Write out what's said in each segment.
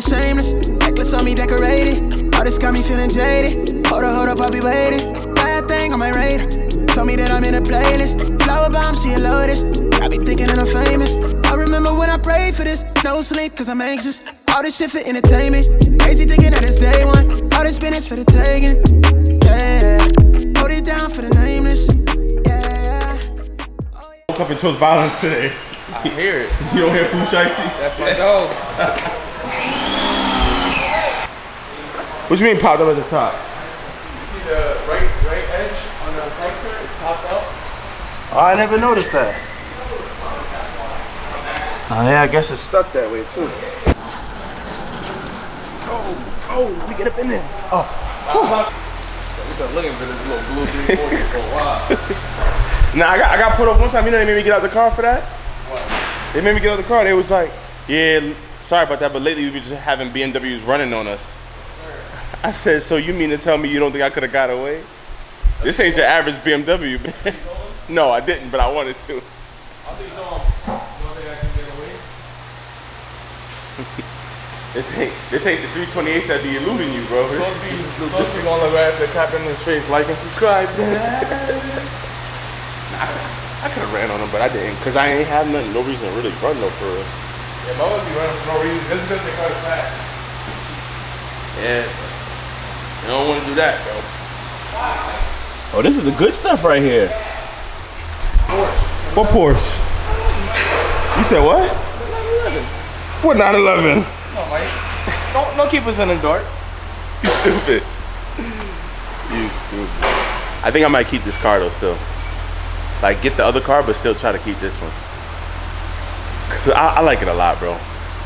feeling shameless. Necklace on me decorated. All this got me feeling jaded. Hold up, I'll be waiting. Bad thing on my radar. Told me that I'm in a playlist. Flower bomb, she a lotus. I be thinking that I'm famous. I remember when I prayed for this. No sleep, cause I'm anxious. All this shit for entertainment. Crazy thinking that it's day one. All this business for the taking. Yeah, hold it down for the nameless. Yeah. Oh, yeah. Woke up and chose violence today. I hear it. You don't hear Pooh Shiesty? That's my dog. What you mean popped up at the top? You see the right edge on the sensor? It's popped up. Oh, I never noticed that. Oh yeah, I guess it's stuck that way too. Oh, let me get up in there. Oh. We've been looking for this little blue 340 for a while. Nah, I got put up one time. You know they made me get out the car for that? What? They made me get out the car. They was like, yeah, sorry about that, but lately we've been just having BMWs running on us. I said, so you mean to tell me you don't think I could have got away? This ain't your average BMW, man. No, I didn't, but I wanted to. I think you told him, you don't think I can get away? This ain't the 328s that be eluding you, bro. Supposed to be going right after capping his face, like and subscribe. I could have ran on him, but I didn't, because I ain't have nothing, no reason to really run though for real. Yeah, but I would be running for no reason. This is because they cut us fast. Yeah. You don't want to do that, bro. Oh, this is the good stuff right here. Porsche. What Porsche? You said what? 911. What 911? No, Mike. Don't keep us in the dark. You stupid. You stupid. I think I might keep this car though still. Like get the other car, but still try to keep this one. Cause I like it a lot, bro. It's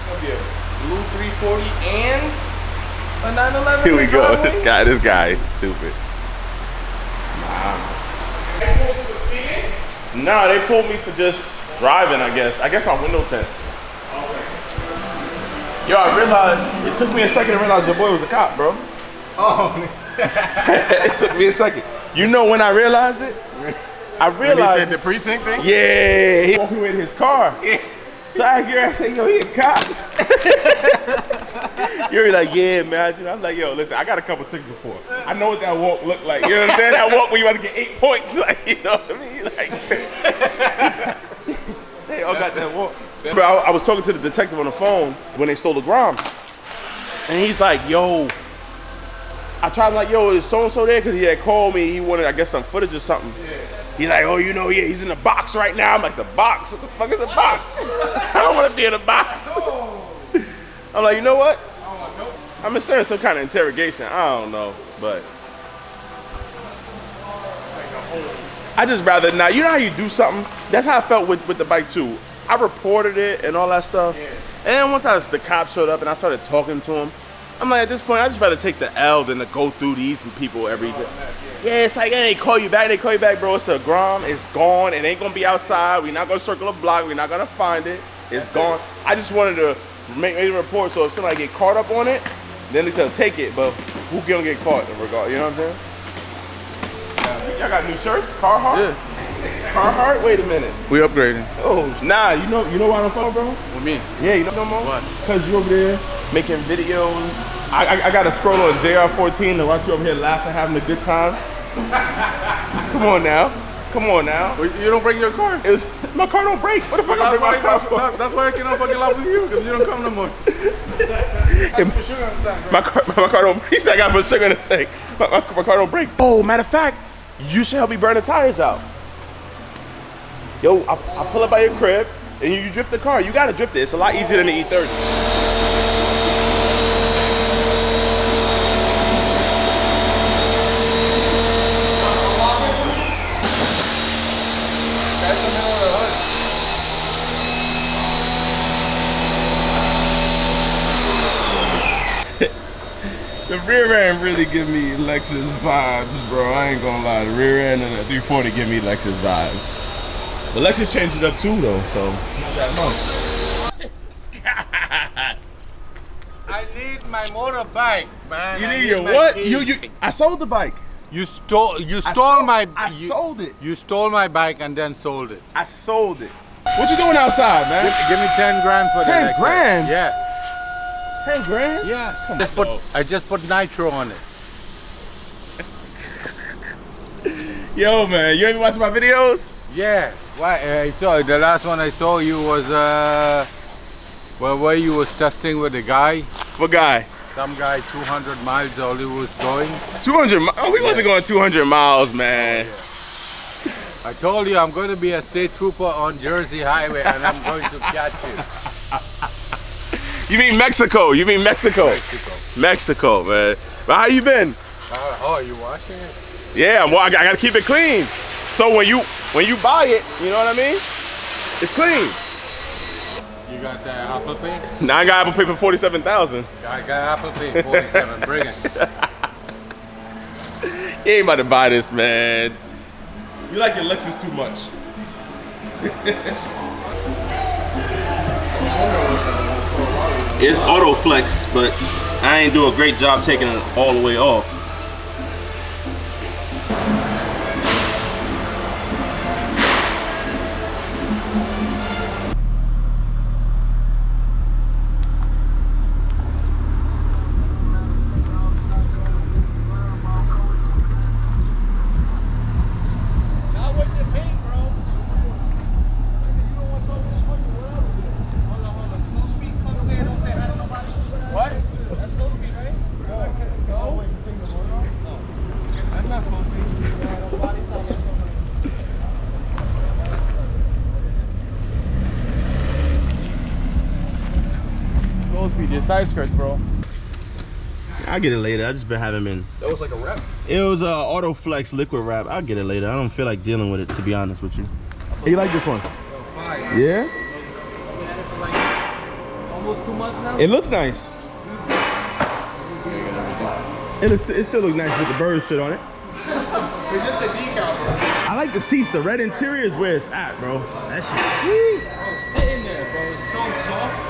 gonna be a blue 340 and a 911. Here we go. This guy, stupid. Nah, they pulled me for just driving, I guess. I guess my window tint. Yo, I realized, it took me a second to realize your boy was a cop, bro. Oh. It took me a second. You know when I realized it? I realized. When he said the precinct thing? Yeah, he walked me in his car. Yeah. So I hear I say, yo, he a cop. You're like, yeah, imagine. I'm like, yo, listen, I got a couple tickets before. I know what that walk looked like. You know what I'm saying? That walk where you about to get 8 points. Like, you know what I mean? Like, they all got that walk. Bro, I was talking to the detective on the phone when they stole the Grom. And he's like, yo, I tried like, yo, is so-and-so there? Because he had called me. He wanted, I guess, some footage or something. Yeah. He's like, oh, you know, yeah, he's in the box right now. I'm like, the box? What the fuck is a box? I don't want to be in a box. I'm like, you know what? I'm inserting some kind of interrogation. I don't know, but I just rather not. You know how you do something? That's how I felt with the bike too. I reported it and all that stuff. Yeah. And then once the cops showed up and I started talking to him, I'm like, at this point, I just rather take the L than to go through these people every day. Yeah, it's like, hey, they call you back, bro. It's a Grom, it's gone, it ain't gonna be outside. We're not gonna circle a block, we're not gonna find it. It's gone. I just wanted to make a report so if somebody get caught up on it, then they're gonna take it, but who gonna get caught in regard, you know what I'm saying? Y'all got new shirts, Carhartt? Yeah. Carhartt? Wait a minute. We upgrading. Oh, nah, you know why I don't follow, bro? What me? Yeah, you know no more? What? Because you over there making videos. I got to scroll on JR14 to watch you over here laughing, having a good time. Come on now. Well, you don't break your car. My car don't break. What the fuck I break my car for? That's why I cannot fucking laugh with you, because you don't come no more. My car don't break. He said I got to put sugar in the tank. My car don't break. Oh, matter of fact, you should help me burn the tires out. Yo, I pull up by your crib and you drift the car. You gotta drift it. It's a lot easier than the E30. The rear end really give me Lexus vibes, bro. I ain't gonna lie. The rear end of the 340 give me Lexus vibes. The Lexus changed it up too, though, so not that much. I need my motorbike, man. You need your what? I sold the bike. You stole my. I sold it. You stole my bike and then sold it. I sold it. What you doing outside, man? Give me 10 grand for that. 10 grand? Yeah. 10 grand? Yeah. Come I just put nitro on it. Yo, man, you ain't been watching my videos? Yeah. Why? I saw the last one I saw you was where you was testing with the guy. What guy? Some guy 200 miles all he was going. 200 miles? Oh, we wasn't going 200 miles, man. Oh, yeah. I told you I'm going to be a state trooper on Jersey Highway and I'm going to catch you. You mean Mexico? You mean Mexico? Mexico, man. But how you been? Oh, are you washing it? Yeah, well, I gotta keep it clean. So when you buy it, you know what I mean? It's clean. You got Apple Pay? Now I got Apple Pay for 47,000. I got Apple Pay 47. Bring it. You ain't about to buy this, man. You like your Lexus too much. It's auto flex, but I ain't do a great job taking it all the way off. Side skirts, bro. I'll get it later. I just been having been. That was like a wrap. It was a auto flex liquid wrap. I'll get it later. I don't feel like dealing with it, to be honest with you. Hey, you like this one? Fire. Yeah? I've had it for like almost 2 months now. It looks nice. It still looks nice with the bird shit on it. It's just a decal, bro. I like the seats. The red interior is where it's at, bro. That shit sweet. Oh, sitting there, bro. It's so soft.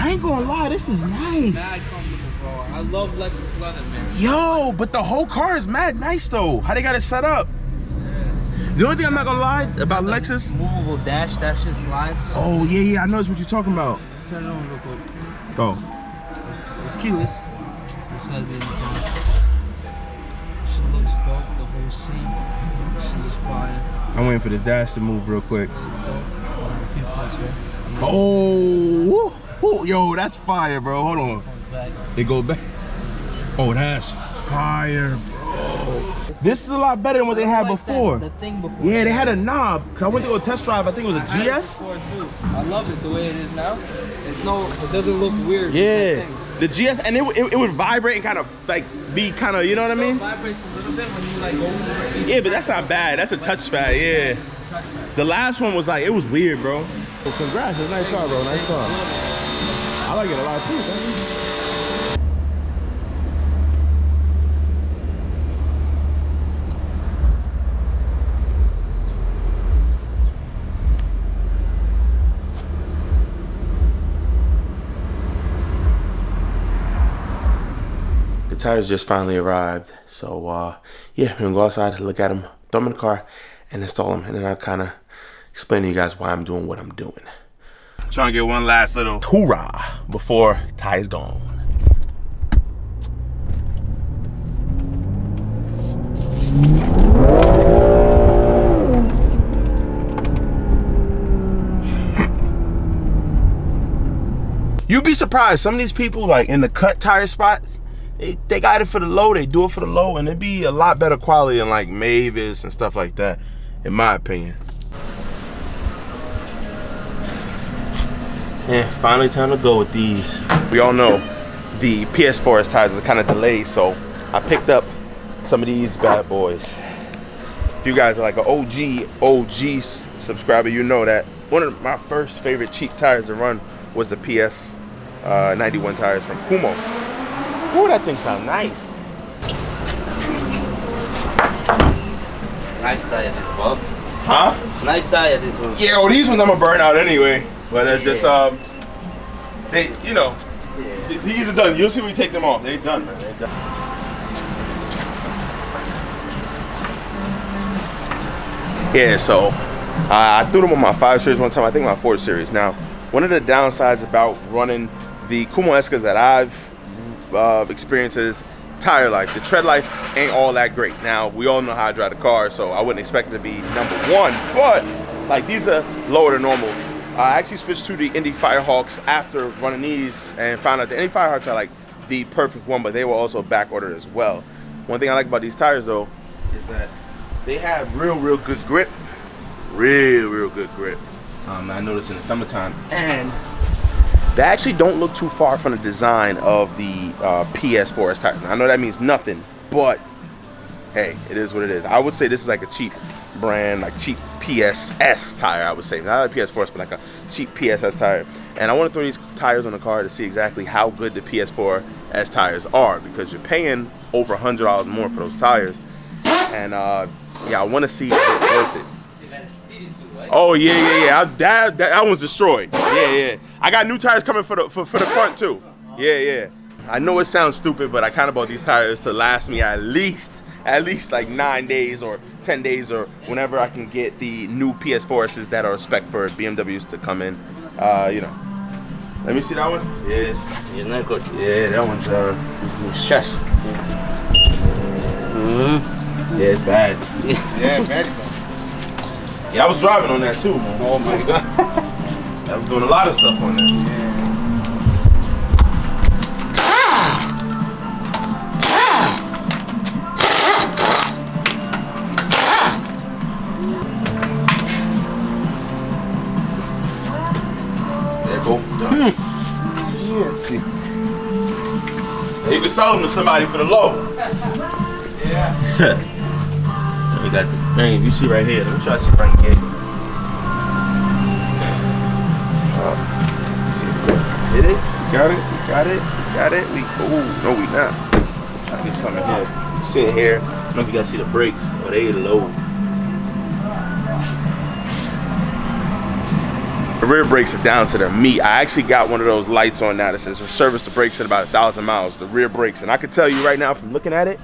I ain't gonna lie, this is nice. Mad comfortable, bro. I love Lexus leather, man. Yo, but the whole car is mad nice though. How they got it set up? The only thing I'm not gonna lie about Lexus. Movable dash, that shit slides. Oh yeah, I know what you're talking about. Turn it on real quick. Go. It's keyless. It's gotta be in the car. Shit looks dope. The whole scene. Shit is fire. I'm waiting for this dash to move real quick. It's dope. Keep close, right? Oh, woo, yo, that's fire, bro. Hold on. It goes back. Oh, that's fire, bro. This is a lot better than what they had before. The thing before. Yeah, they had a knob. Cause I went to go test drive. I think it was a GS. I love it the way it is now. It doesn't look weird. Yeah, the GS, and it would vibrate and kind of like be kind of, you know what I mean? It vibrates a little bit when you like go over it. Yeah, but that's not bad. That's a touchpad. Yeah. The last one was like, it was weird, bro. Well, congrats, it's a nice car, bro. Nice car. I like it a lot too, man. The tires just finally arrived, so yeah, we're gonna go outside, look at them, throw them in the car, and install them, and then I'll kind of explain to you guys why I'm doing what I'm doing. Trying to get one last little hoorah before Ty is gone. You'd be surprised, some of these people like in the cut tire spots, they got it for the low, they do it for the low, and it'd be a lot better quality than like Mavic and stuff like that, in my opinion. Yeah, finally time to go with these. We all know the PS4's tires are kind of delayed, so I picked up some of these bad boys. If you guys are like an OG subscriber, you know that one of my first favorite cheap tires to run was the PS 91 tires from Kumo. Ooh, that thing sounds nice. Nice tire, this Bob. Huh? Nice tire, this one. Yeah, well, these ones I'm gonna burn out anyway. But it's just, they, you know, these are done. You'll see when we take them off. They're done, man. They're done. Yeah, so I threw them on my 5 Series one time. I think my 4 Series. Now, one of the downsides about running the Kumo Escas that I've experienced is tire life. The tread life ain't all that great. Now, we all know how I drive the car, so I wouldn't expect it to be #1, but like these are lower than normal. I actually switched to the Indy Firehawks after running these and found out the Indy Firehawks are like the perfect one, but they were also back ordered as well. One thing I like about these tires though is that they have real good grip. Real good grip. I noticed in the summertime, and they actually don't look too far from the design of the PS4S tires. Now, I know that means nothing, but hey, it is what it is. I would say this is like a cheap brand, like cheap PSS tire, I would say. Not a PS4S, but like a cheap PSS tire. And I want to throw these tires on the car to see exactly how good the PS4S tires are, because you're paying over $100 more for those tires. And yeah, I want to see if it's worth it. Oh yeah. That one's destroyed. Yeah. I got new tires coming for the front too. Yeah. I know it sounds stupid, but I kind of bought these tires to last me at least like 9 days or 10 days or whenever I can get the new PS4s that are spec for BMWs to come in. You know. Let me see that one. Yes. It's not good. Yeah, that one's Shush. yeah, it's bad. Yeah, bad. Yeah, I was driving on that too, man. Oh my god. I was doing a lot of stuff on there. They're both done. Let's see. You can sell them to somebody for the low. Yeah. We got the thing. You see right here. Let me try to see if I can get it. Hit it. Got it. No, we not. I'm trying to get something here. Sitting here. I don't know if you guys see the brakes. Oh, they low. The rear brakes are down to their meat. I actually got one of those lights on now that says service the brakes at about 1,000 miles. The rear brakes, and I can tell you right now from looking at it,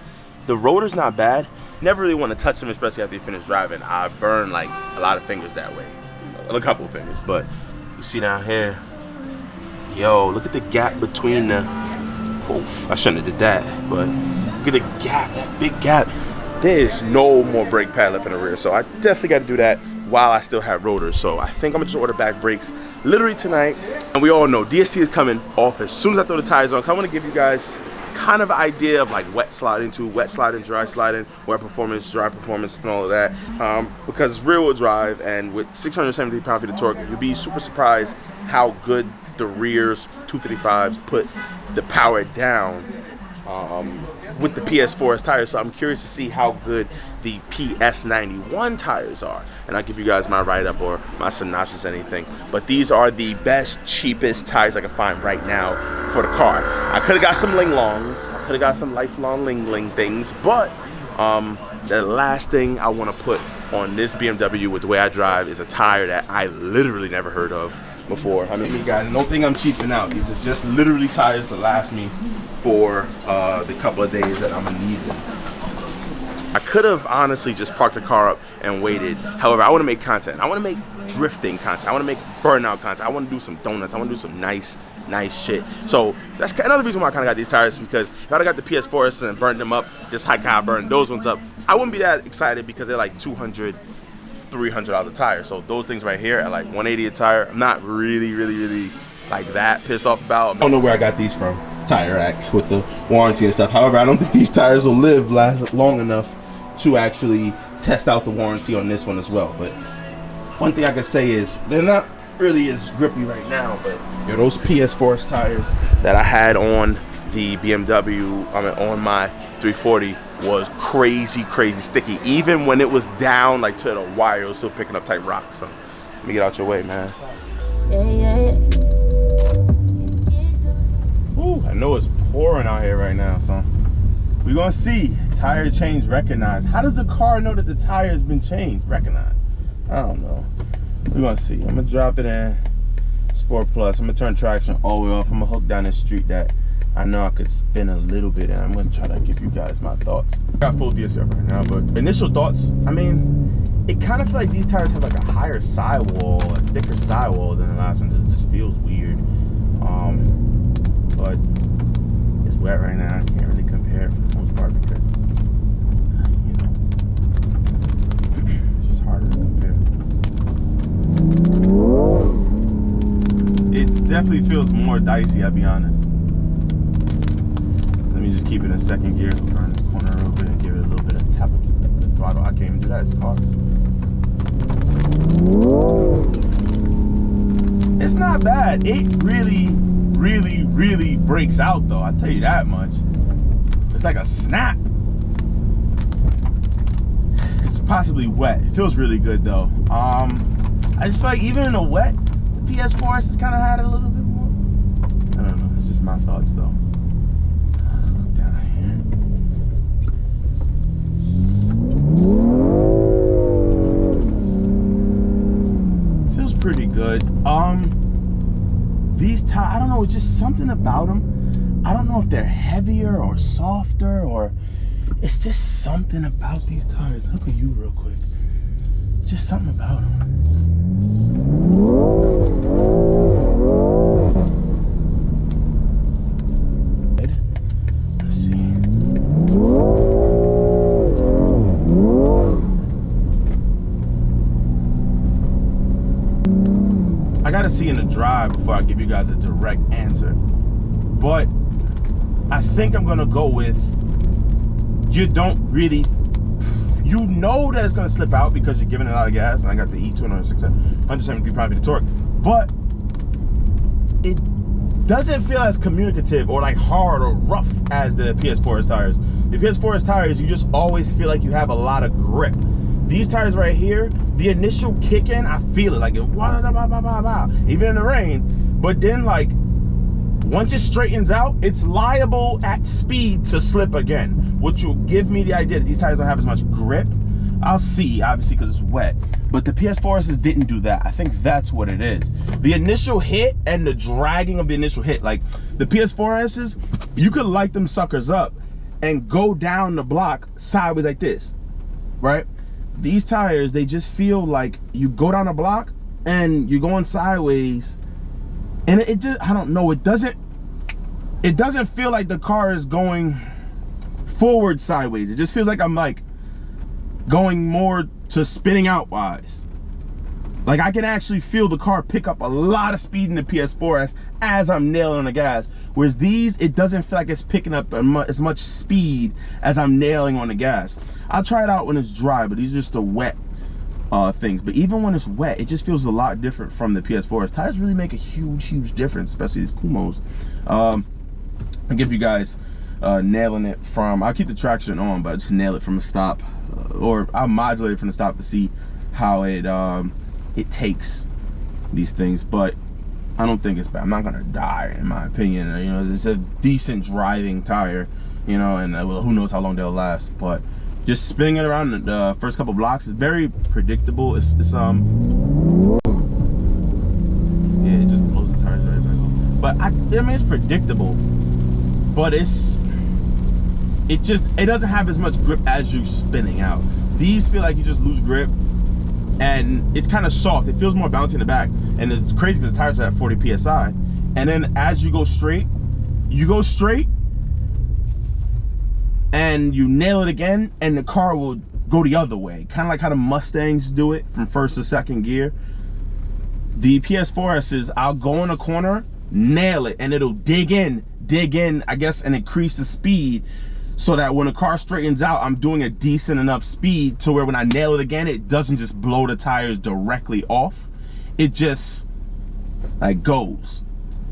the rotor's not bad. Never really want to touch them, especially after you finish driving. I burn like a lot of fingers that way. A couple of fingers, but you see down here, yo, look at the gap between the, I shouldn't have did that, but look at the gap, that big gap. There is no more brake pad left in the rear, so I definitely got to do that while I still have rotors. So I think I'm gonna just order back brakes literally tonight. And we all know DSC is coming off as soon as I throw the tires on, because I want to give you guys kind of an idea of like wet sliding, dry sliding, wet performance, dry performance, and all of that. Because it's rear wheel drive, and with 673 pound-feet of torque, you'll be super surprised how good the rears 255s put the power down with the PS4S tires. So I'm curious to see how good the PS91 tires are, and I'll give you guys my write-up or my synopsis, anything. But these are the best, cheapest tires I can find right now for the car. I could have got some Ling-Longs, I could have got some lifelong Ling-Ling things, but the last thing I want to put on this BMW with the way I drive is a tire that I literally never heard of before. I mean, you guys don't think I'm cheaping out. These are just literally tires to last me for the couple of days that I'm gonna need them. I could have honestly just parked the car up and waited. However, I want to make content. I want to make drifting content. I want to make burnout content. I want to do some donuts. I want to do some nice shit. So that's another reason why I kind of got these tires, because if I'd have got the PS4s and burned them up just like how I burned those ones up, I wouldn't be that excited, because they're like $200, $300 a tire. So those things right here at like $180 a tire, I'm not really like that pissed off about. I don't know where I got these from. Tire rack with the warranty and stuff. However, I don't think these tires will last long enough to actually test out the warranty on this one as well. But one thing I can say is they're not really as grippy right now, but yo, those PS4 tires that I had on the BMW, on my 340 was crazy sticky. Even when it was down like to the wire, it was still picking up tight rocks. So let me get out your way, man. Ooh, I know it's pouring out here right now, so we're gonna see. Tire change recognized. How does the car know that the tire has been changed? Recognized. I don't know. We're gonna see. I'm gonna drop it in Sport Plus. I'm gonna turn traction all the way off. I'm gonna hook down this street that I know I could spin a little bit, and I'm gonna try to give you guys my thoughts. I got full DSL right now, but initial thoughts, I mean, it kind of feels like these tires have like a higher sidewall, a thicker sidewall than the last one. It just feels weird. but it's wet right now. I can't really compare for the most part because, you know, it's just harder to compare. It definitely feels more dicey, I'll be honest. Let me just keep it in second gear, go around this corner a little bit and give it a little bit of tap of the throttle. I can't even do that, it's cars. It's not bad. It really breaks out though, I'll tell you that much. It's like a snap. It's possibly wet. It feels really good though. I just feel like even in the wet, the PS4S has kind of had it a little bit more. I don't know, it's just my thoughts though. Look down here. Feels pretty good. These tires, I don't know, it's just something about them. I don't know if they're heavier or softer, or it's just something about these tires. Look at you real quick. Just something about them. Let's see. I gotta see in the drive before I give you guys a direct answer. But I think I'm gonna go with, you don't really, you know that it's gonna slip out because you're giving it a lot of gas, and I got the E2 and 173 pound-feet of torque, but it doesn't feel as communicative or like hard or rough as the PS4S tires. The PS4S tires, you just always feel like you have a lot of grip. These tires right here, the initial kick in, I feel it like it, even in the rain, but then like, once it straightens out, it's liable at speed to slip again, which will give me the idea that these tires don't have as much grip. I'll see, obviously, because it's wet, but the PS4s didn't do that. I think that's what it is. The initial hit and the dragging of the initial hit, like the PS4s, you could light them suckers up and go down the block sideways like this, right? These tires, they just feel like you go down a block and you're going sideways, and it just, I don't know, it doesn't feel like the car is going forward sideways. It just feels like I'm like going more to spinning out wise. Like I can actually feel the car pick up a lot of speed in the PS4S as I'm nailing on the gas. Whereas these, it doesn't feel like it's picking up as much speed as I'm nailing on the gas. I'll try it out when it's dry, but these are just the wet things. But even when it's wet, it just feels a lot different from the PS4S. Tires really make a huge difference, especially these Kumos. I'll give you guys nailing it from, I'll keep the traction on, but I just nail it from the stop, or I'll modulate it from the stop to see how it takes these things. But I don't think it's bad. I'm not gonna die, in my opinion. You know, it's a decent driving tire, you know, and well, who knows how long they'll last. But just spinning it around the first couple blocks is very predictable. It's yeah, it just blows the tires right back off. But I mean, it's predictable, but it doesn't have as much grip as you spinning out. These feel like you just lose grip, and it's kind of soft. It feels more bouncy in the back, and it's crazy because the tires are at 40 psi. And then as you go straight, and you nail it again, and the car will go the other way, kind of like how the Mustangs do it from first to second gear. The PS4S's, I'll go in a corner, nail it, and it'll dig in, I guess, and increase the speed, so that when the car straightens out, I'm doing a decent enough speed to where when I nail it again, it doesn't just blow the tires directly off. It just like goes.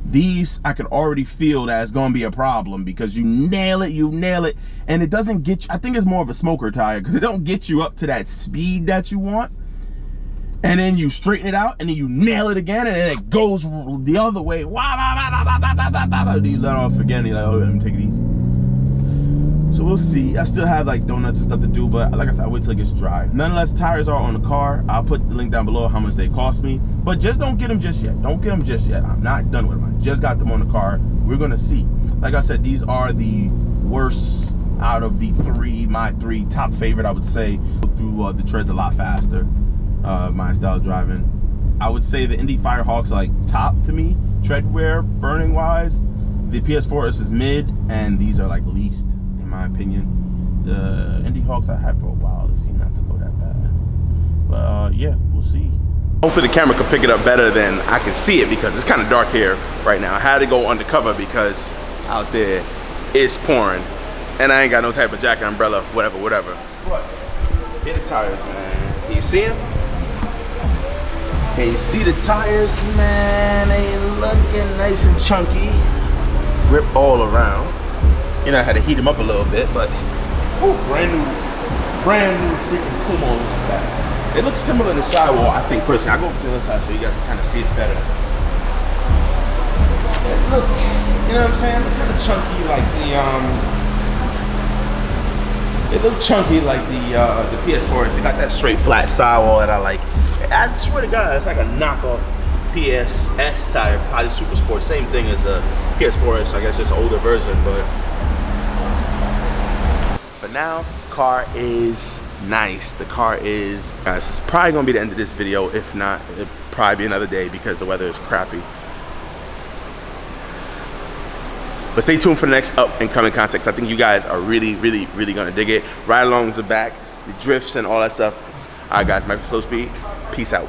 These, I could already feel that it's gonna be a problem because you nail it, and it doesn't get you, I think it's more of a smoker tire because it don't get you up to that speed that you want. And then you straighten it out, and then you nail it again, and then it goes the other way. You let off again, you're like, oh, let me take it easy. So we'll see. I still have like donuts and stuff to do, but like I said, I'll wait till it gets dry. Nonetheless, tires are on the car. I'll put the link down below how much they cost me, but just don't get them just yet. Don't get them just yet. I'm not done with them. I just got them on the car. We're gonna see. Like I said, these are the worst out of the three, my three top favorite, I would say. Go through the treads a lot faster. My style of driving. I would say the Indy Firehawks are like top to me, tread wear, burning wise. the PS4 is mid, and these are like least, in my opinion. The Indie Hawks I had for a while, they seem not to go that bad. But yeah, we'll see. Hopefully the camera can pick it up better than I can see it, because it's kind of dark here right now. I had to go undercover because out there it's pouring, and I ain't got no type of jacket, umbrella, whatever. But here the tires, man. Can you see them? Can you see the tires, man? They looking nice and chunky. Grip all around. You know, I had to heat them up a little bit, but whew, brand new freaking Puma on the back. It looks similar to the sidewall, I think, personally. I'll go over to the other side so you guys can kind of see it better. It look, you know what I'm saying? Kind of chunky like the, it looked chunky like the PS4. It got that straight flat sidewall that I like. I swear to God, it's like a knockoff PSS tire, probably Super Sport. Same thing as a PS4, so I guess just an older version, but for now, car is nice. The car is, it's probably gonna be the end of this video. If not, it'll probably be another day because the weather is crappy. But stay tuned for the next up and coming content. I think you guys are really gonna dig it. Ride along to the back, the drifts and all that stuff. All right, guys, Micro Slow Speed. Peace out.